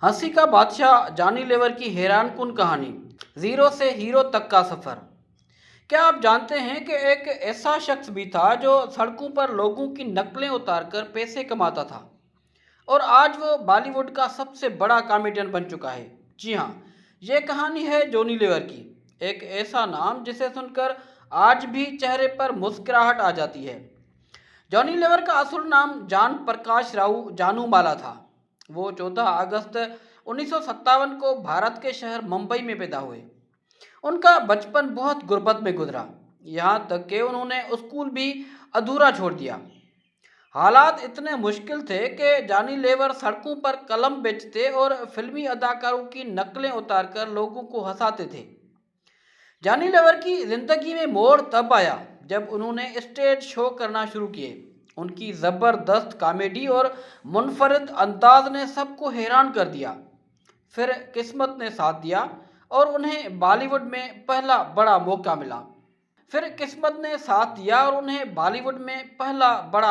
हंसी का बादशाह जॉनी लीवर की हैरानकुन कहानी, जीरो से हीरो तक का सफर। क्या आप जानते हैं कि एक ऐसा शख्स भी था जो सड़कों पर लोगों की नकलें उतारकर पैसे कमाता था और आज वो बॉलीवुड का सबसे बड़ा कॉमेडियन बन चुका है। जी हाँ, ये कहानी है जॉनी लीवर की। एक ऐसा नाम जिसे सुनकर आज भी चेहरे पर मुस्कुराहट आ जाती है। जॉनी लीवर का असल नाम जान प्रकाश राव जानूमाला था। वो 14 अगस्त 1957 को भारत के शहर मुंबई में पैदा हुए। उनका बचपन बहुत गुर्बत में गुजरा, यहाँ तक कि उन्होंने स्कूल भी अधूरा छोड़ दिया। हालात इतने मुश्किल थे कि जॉनी लीवर सड़कों पर कलम बेचते और फिल्मी अदाकारों की नकलें उतारकर लोगों को हंसाते थे। जॉनी लीवर की जिंदगी में मोड़ तब आया जब उन्होंने स्टेज शो करना शुरू किए। उनकी ज़बरदस्त कॉमेडी और मुनफरिद अंदाज ने सबको हैरान कर दिया। फिर किस्मत ने साथ दिया और उन्हें बॉलीवुड में पहला बड़ा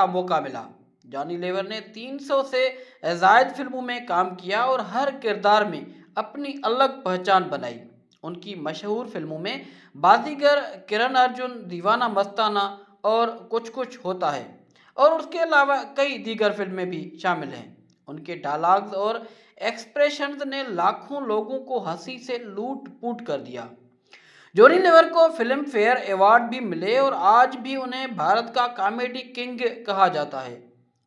मौका मिला। जॉनी लीवर ने 300 से ज़ायद फिल्मों में काम किया और हर किरदार में अपनी अलग पहचान बनाई। उनकी मशहूर फिल्मों में बाजीगर, किरण अर्जुन, दीवाना मस्ताना और कुछ कुछ होता है और उसके अलावा कई दीगर फिल्में भी शामिल हैं। उनके डायलॉग्स और एक्सप्रेशंस ने लाखों लोगों को हंसी से लूट पूट कर दिया। जॉनी लीवर को फिल्म फेयर अवार्ड भी मिले और आज भी उन्हें भारत का कॉमेडी किंग कहा जाता है।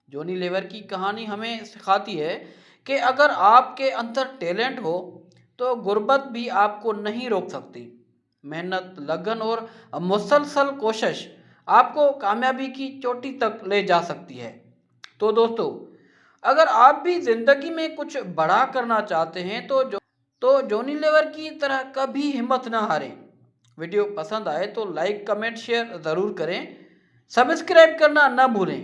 जॉनी लीवर की कहानी हमें सिखाती है कि अगर आपके अंदर टैलेंट हो तो गुर्बत भी आपको नहीं रोक सकती। मेहनत, लगन और मुसलसल कोशिश आपको कामयाबी की चोटी तक ले जा सकती है। तो दोस्तों, अगर आप भी ज़िंदगी में कुछ बड़ा करना चाहते हैं तो जॉनी लीवर की तरह कभी हिम्मत ना हारें। वीडियो पसंद आए तो लाइक, कमेंट, शेयर ज़रूर करें। सब्सक्राइब करना ना भूलें।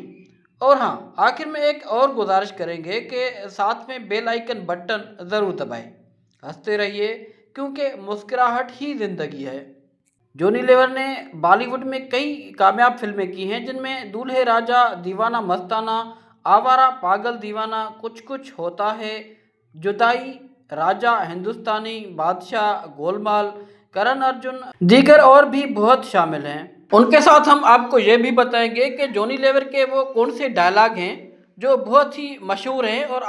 और हाँ, आखिर में एक और गुजारिश करेंगे कि साथ में बेल आइकन बटन ज़रूर दबाएं। हंसते रहिए क्योंकि मुस्कुराहट ही ज़िंदगी है। जॉनी लीवर ने बॉलीवुड में कई कामयाब फिल्में की हैं, जिनमें दूल्हे राजा, दीवाना मस्ताना, आवारा पागल दीवाना, कुछ कुछ होता है, जुदाई, राजा हिंदुस्तानी, बादशाह, गोलमाल, करण अर्जुन, दीगर और भी बहुत शामिल हैं। उनके साथ हम आपको ये भी बताएंगे कि जॉनी लीवर के वो कौन से डायलॉग हैं जो बहुत ही मशहूर हैं और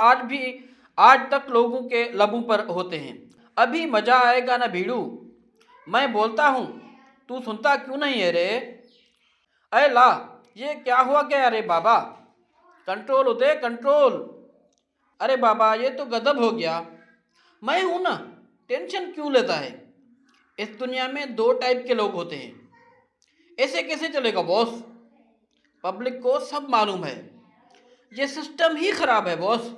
आज तक लोगों के लबों पर होते हैं। अभी मज़ा आएगा ना भीड़ू, मैं बोलता हूँ, तू सुनता क्यों नहीं है रे? अरे ला, ये क्या हुआ क्या? अरे बाबा, कंट्रोल होते कंट्रोल। अरे बाबा, ये तो गजब हो गया। मैं हूं ना, टेंशन क्यों लेता है? इस दुनिया में दो टाइप के लोग होते हैं। ऐसे कैसे चलेगा बॉस? पब्लिक को सब मालूम है, ये सिस्टम ही खराब है बॉस।